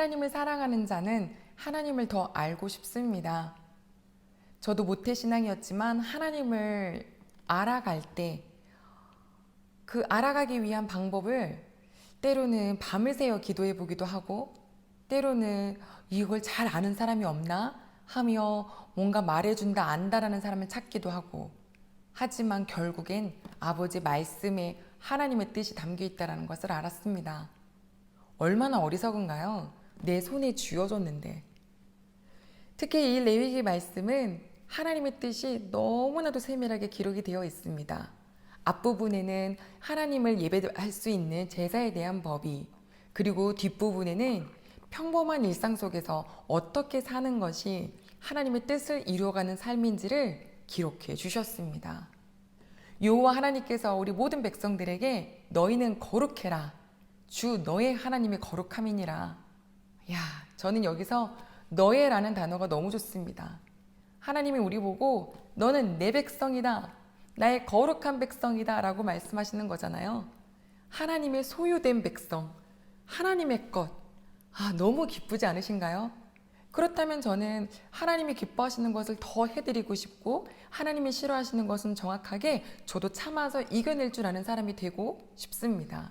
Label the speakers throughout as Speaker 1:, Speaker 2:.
Speaker 1: 하나님을 사랑하는 자는 하나님을 더 알고 싶습니다. 저도 모태신앙이었지만 하나님을 알아갈 때 그 알아가기 위한 방법을 때로는 밤을 새워 기도해 보기도 하고, 때로는 이걸 잘 아는 사람이 없나 하며 뭔가 말해준다 안다라는 사람을 찾기도 하고, 하지만 결국엔 아버지 말씀에 하나님의 뜻이 담겨 있다는 것을 알았습니다. 얼마나 어리석은가요? 내 손에 쥐어줬는데. 특히 이 레위기 말씀은 하나님의 뜻이 너무나도 세밀하게 기록이 되어 있습니다. 앞부분에는 하나님을 예배할 수 있는 제사에 대한 법이, 그리고 뒷부분에는 평범한 일상 속에서 어떻게 사는 것이 하나님의 뜻을 이루어가는 삶인지를 기록해 주셨습니다. 여호와 하나님께서 우리 모든 백성들에게 너희는 거룩해라, 주 너의 하나님이 거룩함이니라. 야, 저는 여기서 너의라는 단어가 너무 좋습니다. 하나님이 우리 보고 너는 내 백성이다, 나의 거룩한 백성이다 라고 말씀하시는 거잖아요. 하나님의 소유된 백성, 하나님의 것. 너무 기쁘지 않으신가요? 그렇다면 저는 하나님이 기뻐하시는 것을 더 해드리고 싶고, 하나님이 싫어하시는 것은 정확하게 저도 참아서 이겨낼 줄 아는 사람이 되고 싶습니다.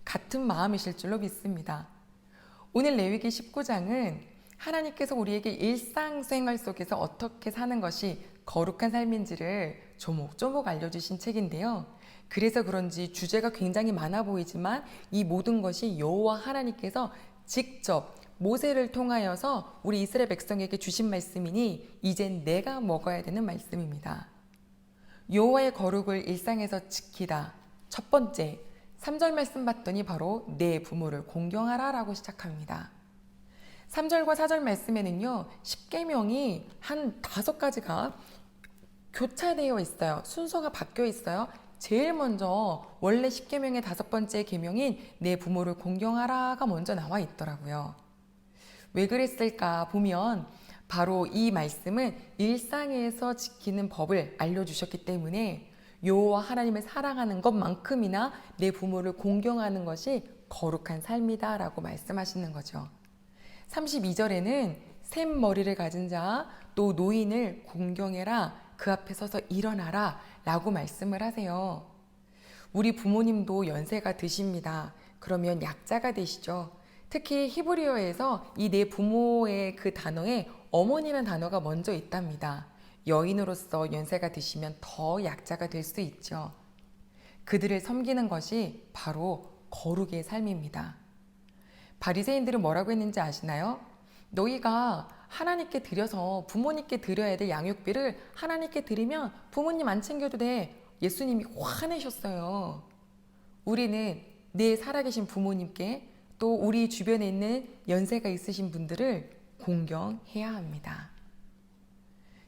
Speaker 1: 같은 마음이실 줄로 믿습니다. 오늘 레위기 19장은 하나님께서 우리에게 일상생활 속에서 어떻게 사는 것이 거룩한 삶인지를 조목조목 알려주신 책인데요. 그래서 그런지 주제가 굉장히 많아 보이지만 이 모든 것이 여호와 하나님께서 직접 모세를 통하여서 우리 이스라엘 백성에게 주신 말씀이니 이젠 내가 먹어야 되는 말씀입니다. 여호와의 거룩을 일상에서 지키다. 첫 번째, 3절 말씀 봤더니 바로 내 부모를 공경하라 라고 시작합니다. 3절과 4절 말씀에는요, 십계명이 한 5가지가 교차되어 있어요. 순서가 바뀌어 있어요. 제일 먼저 원래 십계명의 5번째 계명인 내 부모를 공경하라가 먼저 나와 있더라고요. 왜 그랬을까 보면 바로 이 말씀은 일상에서 지키는 법을 알려주셨기 때문에 여호와 하나님을 사랑하는 것만큼이나 내 부모를 공경하는 것이 거룩한 삶이다 라고 말씀하시는 거죠. 32절에는 샘 머리를 가진 자, 또 노인을 공경해라, 그 앞에 서서 일어나라 라고 말씀을 하세요. 우리 부모님도 연세가 드십니다. 그러면 약자가 되시죠. 특히 히브리어에서 이 내 부모의 그 단어에 어머니라는 단어가 먼저 있답니다. 여인으로서 연세가 드시면 더 약자가 될 수 있죠. 그들을 섬기는 것이 바로 거룩의 삶입니다. 바리새인들은 뭐라고 했는지 아시나요? 너희가 하나님께 드려서 부모님께 드려야 될 양육비를 하나님께 드리면 부모님 안 챙겨도 돼. 예수님이 화내셨어요. 우리는 내 살아계신 부모님께, 또 우리 주변에 있는 연세가 있으신 분들을 공경해야 합니다.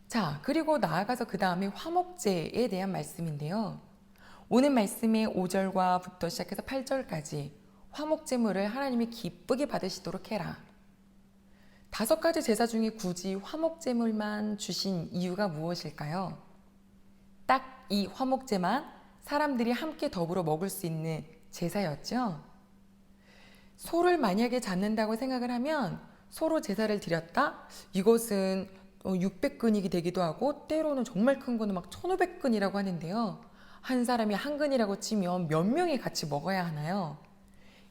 Speaker 1: 자, 그리고 나아가서 그 다음에 화목제에 대한 말씀인데요. 오늘 말씀의 5절과부터 시작해서 8절까지 화목제물을 하나님이 기쁘게 받으시도록 해라. 5가지 제사 중에 굳이 화목제물만 주신 이유가 무엇일까요? 딱 이 화목제만 사람들이 함께 더불어 먹을 수 있는 제사였죠. 소를 만약에 잡는다고 생각을 하면 소로 제사를 드렸다? 이것은 600근이 되기도 하고 때로는 정말 큰 거는 막 1500근이라고 하는데요. 한 사람이 한 근이라고 치면 몇 명이 같이 먹어야 하나요?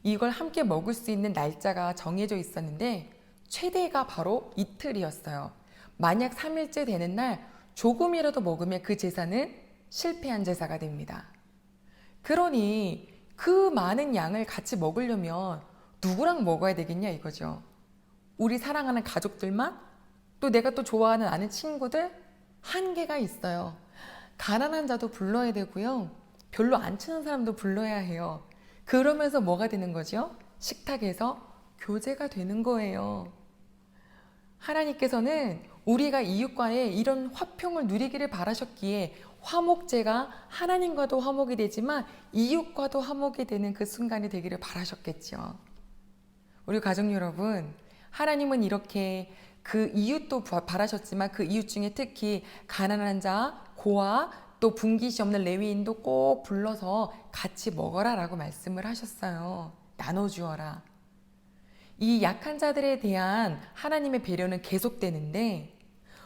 Speaker 1: 이걸 함께 먹을 수 있는 날짜가 정해져 있었는데 최대가 바로 이틀이었어요. 만약 3일째 되는 날 조금이라도 먹으면 그 제사는 실패한 제사가 됩니다. 그러니 그 많은 양을 같이 먹으려면 누구랑 먹어야 되겠냐 이거죠. 우리 사랑하는 가족들만, 또 내가 또 좋아하는 아는 친구들, 한계가 있어요. 가난한 자도 불러야 되고요. 별로 안 친한 사람도 불러야 해요. 그러면서 뭐가 되는 거죠? 식탁에서 교제가 되는 거예요. 하나님께서는 우리가 이웃과의 이런 화평을 누리기를 바라셨기에 화목제가 하나님과도 화목이 되지만 이웃과도 화목이 되는 그 순간이 되기를 바라셨겠죠. 우리 가족 여러분, 하나님은 이렇게 그 이웃도 바라셨지만 그 이웃 중에 특히 가난한 자, 고아, 또 분깃이 없는 레위인도 꼭 불러서 같이 먹어라 라고 말씀을 하셨어요. 나눠주어라. 이 약한 자들에 대한 하나님의 배려는 계속되는데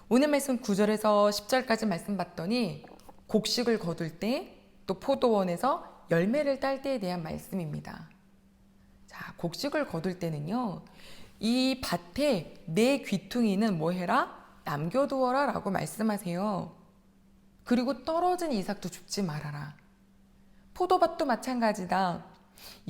Speaker 1: 오늘 말씀 9절에서 10절까지 말씀 봤더니 곡식을 거둘 때 또 포도원에서 열매를 딸 때에 대한 말씀입니다. 자, 곡식을 거둘 때는요. 이 밭에 내 귀퉁이는 뭐 해라? 남겨두어라 라고 말씀하세요. 그리고 떨어진 이삭도 줍지 말아라. 포도밭도 마찬가지다.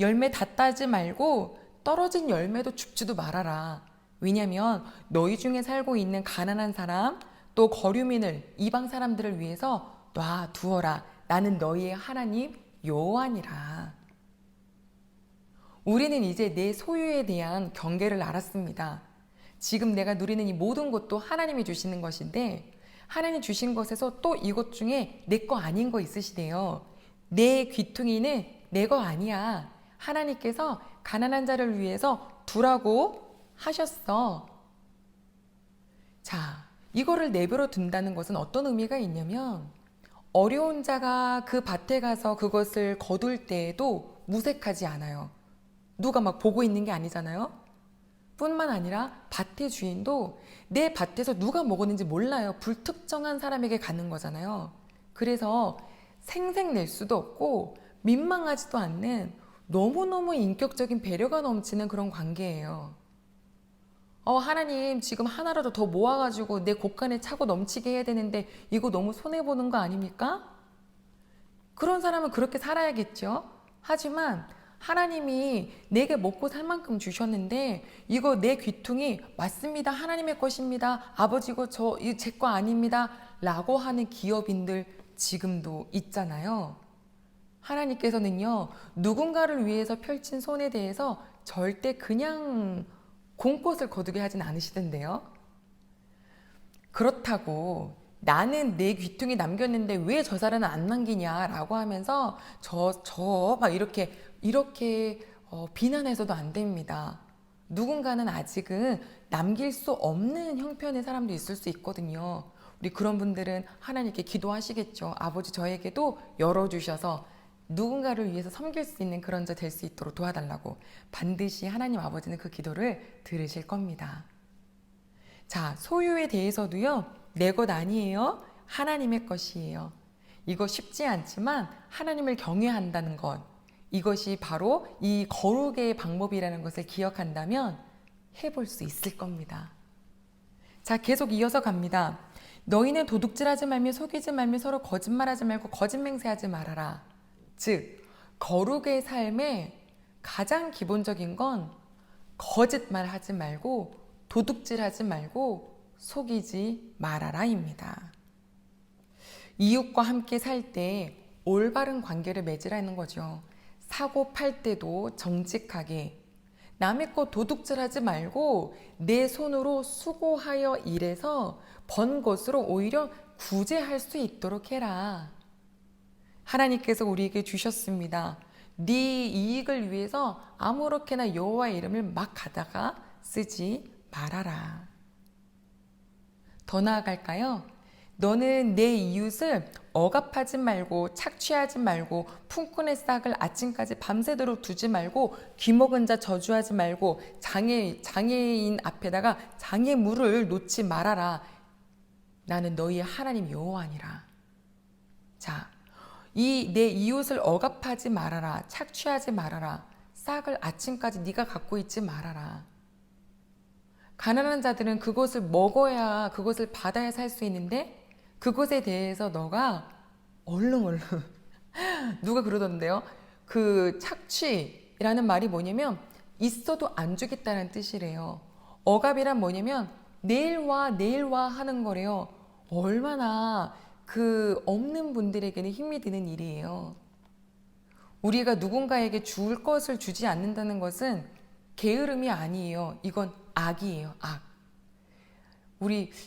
Speaker 1: 열매 다 따지 말고 떨어진 열매도 줍지도 말아라. 왜냐하면 너희 중에 살고 있는 가난한 사람 또 거류민을 이방 사람들을 위해서 놔두어라. 나는 너희의 하나님 여호와니라. 우리는 이제 내 소유에 대한 경계를 알았습니다. 지금 내가 누리는 이 모든 것도 하나님이 주시는 것인데 하나님 주신 것에서 또 이것 중에 내 거 아닌 거 있으시대요. 내 귀퉁이는 내 거 아니야. 하나님께서 가난한 자를 위해서 두라고 하셨어. 자, 이거를 내버려 둔다는 것은 어떤 의미가 있냐면 어려운 자가 그 밭에 가서 그것을 거둘 때에도 무색하지 않아요. 누가 막 보고 있는 게 아니잖아요. 뿐만 아니라 밭의 주인도 내 밭에서 누가 먹었는지 몰라요. 불특정한 사람에게 가는 거잖아요. 그래서 생색낼 수도 없고 민망하지도 않는 너무너무 인격적인 배려가 넘치는 그런 관계예요. 하나님 지금 하나라도 더 모아가지고 내 곳간에 차고 넘치게 해야 되는데 이거 너무 손해보는 거 아닙니까? 그런 사람은 그렇게 살아야겠죠. 하지만 하나님이 내게 먹고 살 만큼 주셨는데 이거 내 귀퉁이 맞습니다. 하나님의 것입니다. 아버지 이거 제 거 아닙니다. 라고 하는 기업인들 지금도 있잖아요. 하나님께서는요. 누군가를 위해서 펼친 손에 대해서 절대 그냥 공꽃을 거두게 하진 않으시던데요. 그렇다고 나는 내 귀퉁이 남겼는데 왜 저 사람은 안 남기냐라고 하면서 막 이렇게 비난해서도 안 됩니다. 누군가는 아직은 남길 수 없는 형편의 사람도 있을 수 있거든요. 우리 그런 분들은 하나님께 기도하시겠죠. 아버지 저에게도 열어주셔서 누군가를 위해서 섬길 수 있는 그런 자 될 수 있도록 도와달라고. 반드시 하나님 아버지는 그 기도를 들으실 겁니다. 자, 소유에 대해서도요. 내 것 아니에요. 하나님의 것이에요. 이거 쉽지 않지만 하나님을 경외한다는 것. 이것이 바로 이 거룩의 방법이라는 것을 기억한다면 해볼 수 있을 겁니다. 자, 계속 이어서 갑니다. 너희는 도둑질하지 말며 속이지 말며 서로 거짓말하지 말고 거짓맹세하지 말아라. 즉, 거룩의 삶의 가장 기본적인 건 거짓말하지 말고 도둑질하지 말고 속이지 말아라입니다. 이웃과 함께 살 때 올바른 관계를 맺으라는 거죠. 사고 팔 때도 정직하게 남의 것 도둑질하지 말고 내 손으로 수고하여 일해서 번 것으로 오히려 구제할 수 있도록 해라. 하나님께서 우리에게 주셨습니다. 네 이익을 위해서 아무렇게나 여호와의 이름을 막 가다가 쓰지 말아라. 더 나아갈까요? 너는 내 이웃을 억압하지 말고 착취하지 말고 품꾼의 싹을 아침까지 밤새도록 두지 말고 귀먹은 자 저주하지 말고 장애인 앞에다가 장애물을 놓지 말아라. 나는 너희의 하나님 여호와니라. 자, 이 내 이웃을 억압하지 말아라. 착취하지 말아라. 싹을 아침까지 네가 갖고 있지 말아라. 가난한 자들은 그것을 먹어야 그것을 받아야 살 수 있는데 그것에 대해서 너가 얼른 누가 그러던데요. 그 착취라는 말이 뭐냐면 있어도 안 주겠다는 뜻이래요. 억압이란 뭐냐면 내일 와 하는 거래요. 얼마나 그 없는 분들에게는 힘이 드는 일이에요. 우리가 누군가에게 줄 것을 주지 않는다는 것은 게으름이 아니에요. 이건 악이에요. 악.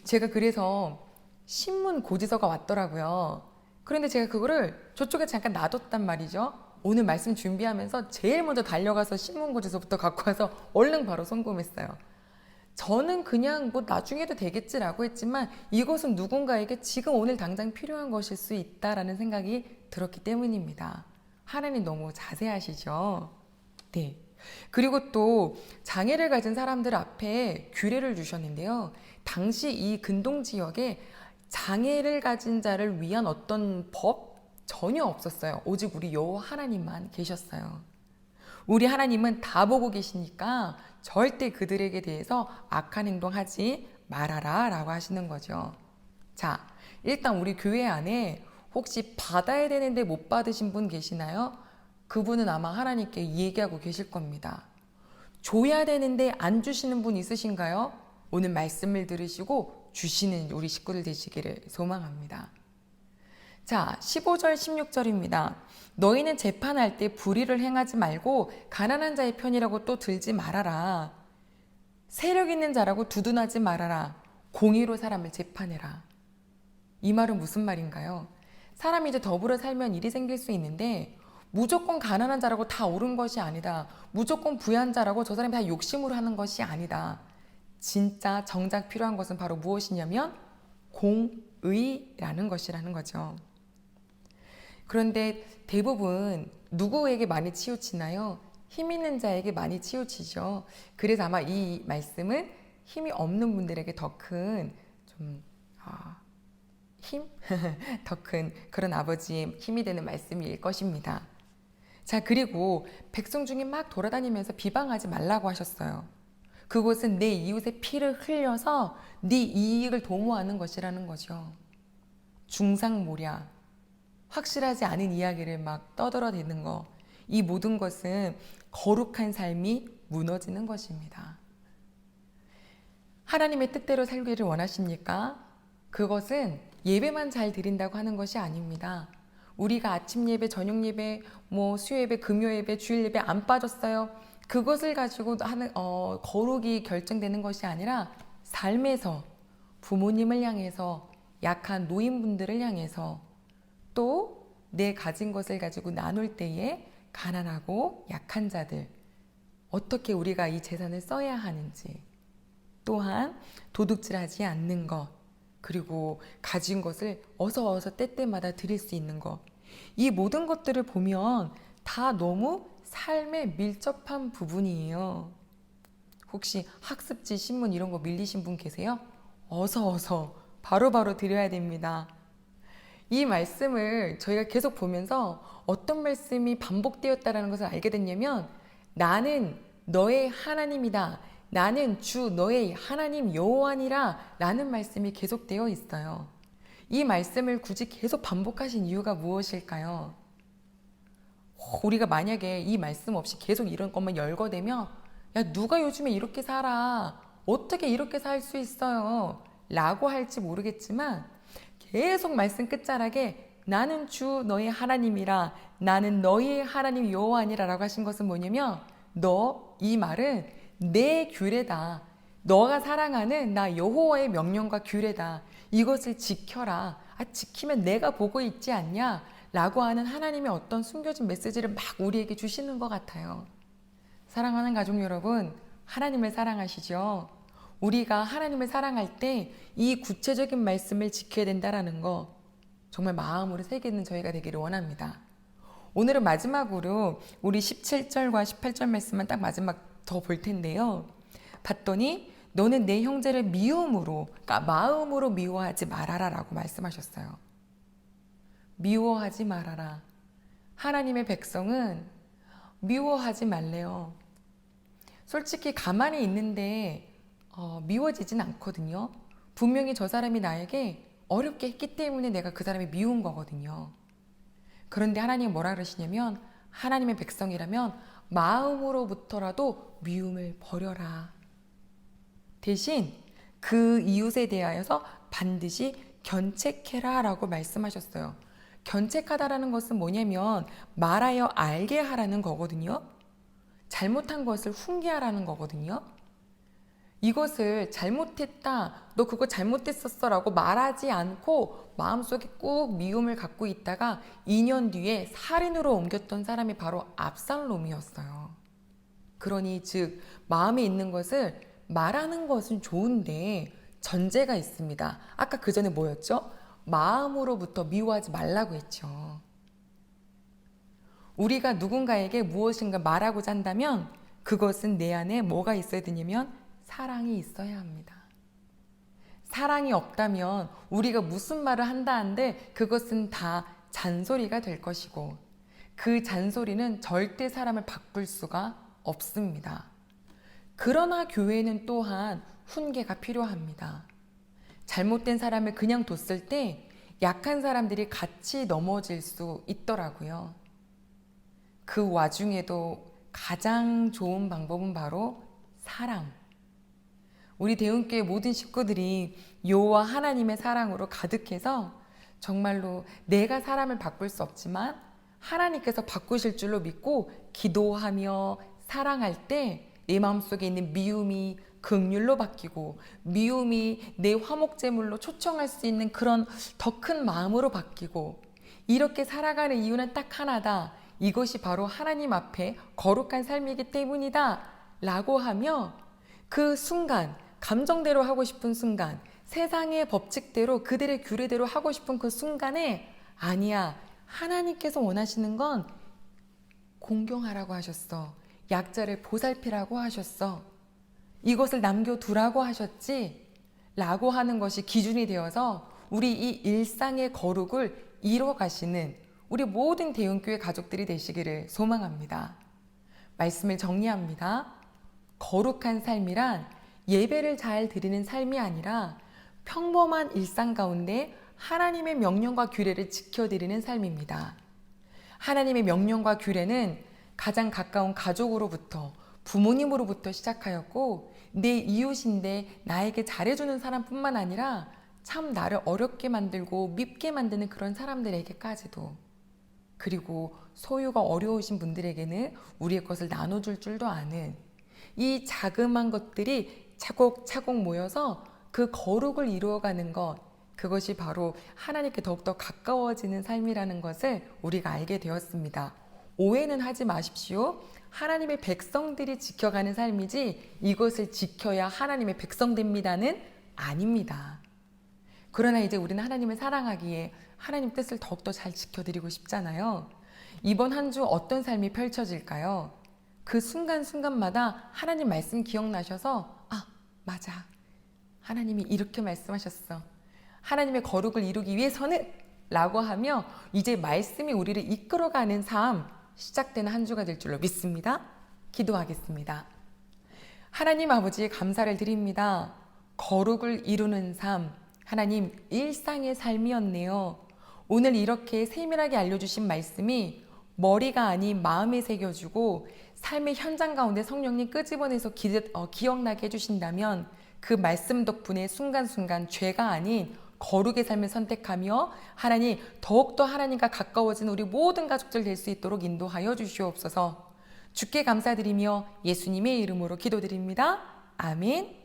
Speaker 1: 제가 그래서 신문 고지서가 왔더라고요. 그런데 제가 그거를 저쪽에 잠깐 놔뒀단 말이죠. 오늘 말씀 준비하면서 제일 먼저 달려가서 신문 고지서부터 갖고 와서 얼른 바로 송금했어요. 저는 그냥 뭐 나중에도 되겠지라고 했지만 이것은 누군가에게 지금 오늘 당장 필요한 것일 수 있다라는 생각이 들었기 때문입니다. 하나님 너무 자세하시죠? 네. 그리고 또 장애를 가진 사람들 앞에 규례를 주셨는데요. 당시 이 근동 지역에 장애를 가진 자를 위한 어떤 법 전혀 없었어요. 오직 우리 여호와 하나님만 계셨어요. 우리 하나님은 다 보고 계시니까 절대 그들에게 대해서 악한 행동하지 말아라 라고 하시는 거죠. 자, 일단 우리 교회 안에 혹시 받아야 되는데 못 받으신 분 계시나요? 그분은 아마 하나님께 얘기하고 계실 겁니다. 줘야 되는데 안 주시는 분 있으신가요? 오늘 말씀을 들으시고 주시는 우리 식구들 되시기를 소망합니다. 자, 15절, 16절입니다. 너희는 재판할 때 불의를 행하지 말고 가난한 자의 편이라고 또 들지 말아라. 세력 있는 자라고 두둔하지 말아라. 공의로 사람을 재판해라. 이 말은 무슨 말인가요? 사람이 이제 더불어 살면 일이 생길 수 있는데 무조건 가난한 자라고 다 옳은 것이 아니다. 무조건 부유한 자라고 저 사람이 다 욕심으로 하는 것이 아니다. 진짜 정작 필요한 것은 바로 무엇이냐면 공의라는 것이라는 거죠. 그런데 대부분 누구에게 많이 치우치나요? 힘 있는 자에게 많이 치우치죠. 그래서 아마 이 말씀은 힘이 없는 분들에게 더 큰 힘? 더 큰 그런 아버지의 힘이 되는 말씀일 것입니다. 자, 그리고 백성 중에 막 돌아다니면서 비방하지 말라고 하셨어요. 그곳은 내 이웃의 피를 흘려서 네 이익을 도모하는 것이라는 거죠. 중상모략, 확실하지 않은 이야기를 막 떠들어대는 거, 이 모든 것은 거룩한 삶이 무너지는 것입니다. 하나님의 뜻대로 살기를 원하십니까? 그것은 예배만 잘 드린다고 하는 것이 아닙니다. 우리가 아침 예배, 저녁 예배, 수요 예배, 금요 예배, 주일 예배 안 빠졌어요. 그것을 가지고 하는 거룩이 결정되는 것이 아니라 삶에서 부모님을 향해서 약한 노인분들을 향해서 또 내 가진 것을 가지고 나눌 때에 가난하고 약한 자들 어떻게 우리가 이 재산을 써야 하는지 또한 도둑질하지 않는 것 그리고 가진 것을 어서 때때마다 드릴 수 있는 것 이 모든 것들을 보면 다 너무 삶에 밀접한 부분이에요. 혹시 학습지, 신문 이런 거 밀리신 분 계세요? 어서 바로바로 드려야 됩니다. 이 말씀을 저희가 계속 보면서 어떤 말씀이 반복되었다는 것을 알게 됐냐면 나는 너의 하나님이다. 나는 주 너의 하나님 여호와니라 라는 말씀이 계속되어 있어요. 이 말씀을 굳이 계속 반복하신 이유가 무엇일까요? 우리가 만약에 이 말씀 없이 계속 이런 것만 열거되면 야 누가 요즘에 이렇게 살아? 어떻게 이렇게 살 수 있어요? 라고 할지 모르겠지만 계속 말씀 끝자락에 나는 주 너의 하나님이라 나는 너희의 하나님 여호와니라 라고 하신 것은 뭐냐면 너 이 말은 내 규례다. 너가 사랑하는 나 여호와의 명령과 규례다. 이것을 지켜라. 지키면 내가 보고 있지 않냐? 라고 하는 하나님의 어떤 숨겨진 메시지를 막 우리에게 주시는 것 같아요. 사랑하는 가족 여러분, 하나님을 사랑하시죠? 우리가 하나님을 사랑할 때 이 구체적인 말씀을 지켜야 된다는 거 정말 마음으로 새기는 저희가 되기를 원합니다. 오늘은 마지막으로 우리 17절과 18절 말씀만 딱 마지막 더 볼 텐데요. 봤더니 너는 내 형제를 미움으로, 그러니까 마음으로 미워하지 말아라 라고 말씀하셨어요. 미워하지 말아라. 하나님의 백성은 미워하지 말래요. 솔직히 가만히 있는데 미워지진 않거든요. 분명히 저 사람이 나에게 어렵게 했기 때문에 내가 그 사람이 미운 거거든요. 그런데 하나님이 뭐라 그러시냐면 하나님의 백성이라면 마음으로부터라도 미움을 버려라. 대신 그 이웃에 대하여서 반드시 견책해라 라고 말씀하셨어요. 견책하다라는 것은 뭐냐면 말하여 알게 하라는 거거든요. 잘못한 것을 훈계하라는 거거든요. 이것을 잘못했다, 너 그거 잘못했었어 라고 말하지 않고 마음속에 꾹 미움을 갖고 있다가 2년 뒤에 살인으로 옮겼던 사람이 바로 압살롬이었어요. 그러니 즉 마음에 있는 것을 말하는 것은 좋은데 전제가 있습니다. 아까 그 전에 뭐였죠? 마음으로부터 미워하지 말라고 했죠. 우리가 누군가에게 무엇인가 말하고자 한다면 그것은 내 안에 뭐가 있어야 되냐면 사랑이 있어야 합니다. 사랑이 없다면 우리가 무슨 말을 한다 한들 그것은 다 잔소리가 될 것이고, 그 잔소리는 절대 사람을 바꿀 수가 없습니다. 그러나 교회는 또한 훈계가 필요합니다. 잘못된 사람을 그냥 뒀을 때 약한 사람들이 같이 넘어질 수 있더라고요. 그 와중에도 가장 좋은 방법은 바로 사랑. 우리 대운교회 모든 식구들이 여호와 하나님의 사랑으로 가득해서 정말로 내가 사람을 바꿀 수 없지만 하나님께서 바꾸실 줄로 믿고 기도하며 사랑할 때 내 마음속에 있는 미움이 긍휼로 바뀌고, 미움이 내 화목제물로 초청할 수 있는 그런 더 큰 마음으로 바뀌고, 이렇게 살아가는 이유는 딱 하나다. 이것이 바로 하나님 앞에 거룩한 삶이기 때문이다 라고 하며, 그 순간 감정대로 하고 싶은 순간, 세상의 법칙대로 그들의 규례대로 하고 싶은 그 순간에 아니야, 하나님께서 원하시는 건 공경하라고 하셨어. 약자를 보살피라고 하셨어. 이것을 남겨두라고 하셨지 라고 하는 것이 기준이 되어서 우리 이 일상의 거룩을 이뤄가시는 우리 모든 대운교회 가족들이 되시기를 소망합니다. 말씀을 정리합니다. 거룩한 삶이란 예배를 잘 드리는 삶이 아니라 평범한 일상 가운데 하나님의 명령과 규례를 지켜드리는 삶입니다. 하나님의 명령과 규례는 가장 가까운 가족으로부터, 부모님으로부터 시작하였고, 내 이웃인데 나에게 잘해주는 사람뿐만 아니라 참 나를 어렵게 만들고 밉게 만드는 그런 사람들에게까지도, 그리고 소유가 어려우신 분들에게는 우리의 것을 나눠줄 줄도 아는 이 자그마한 것들이 차곡차곡 모여서 그 거룩을 이루어가는 것, 그것이 바로 하나님께 더욱더 가까워지는 삶이라는 것을 우리가 알게 되었습니다. 오해는 하지 마십시오. 하나님의 백성들이 지켜가는 삶이지 이것을 지켜야 하나님의 백성 됩니다는 아닙니다. 그러나 이제 우리는 하나님을 사랑하기에 하나님 뜻을 더욱더 잘 지켜드리고 싶잖아요. 이번 한 주 어떤 삶이 펼쳐질까요? 그 순간순간마다 하나님 말씀 기억나셔서 맞아, 하나님이 이렇게 말씀하셨어. 하나님의 거룩을 이루기 위해서는 라고 하며 이제 말씀이 우리를 이끌어가는 삶 시작되는 한 주가 될 줄로 믿습니다. 기도하겠습니다. 하나님 아버지 감사를 드립니다. 거룩을 이루는 삶, 하나님 일상의 삶이었네요. 오늘 이렇게 세밀하게 알려주신 말씀이 머리가 아닌 마음에 새겨주고 삶의 현장 가운데 성령님 끄집어내서 기억나게 해주신다면 그 말씀 덕분에 순간순간 죄가 아닌 거룩의 삶을 선택하며 하나님 더욱더 하나님과 가까워진 우리 모든 가족들 될 수 있도록 인도하여 주시옵소서. 주께 감사드리며 예수님의 이름으로 기도드립니다. 아멘.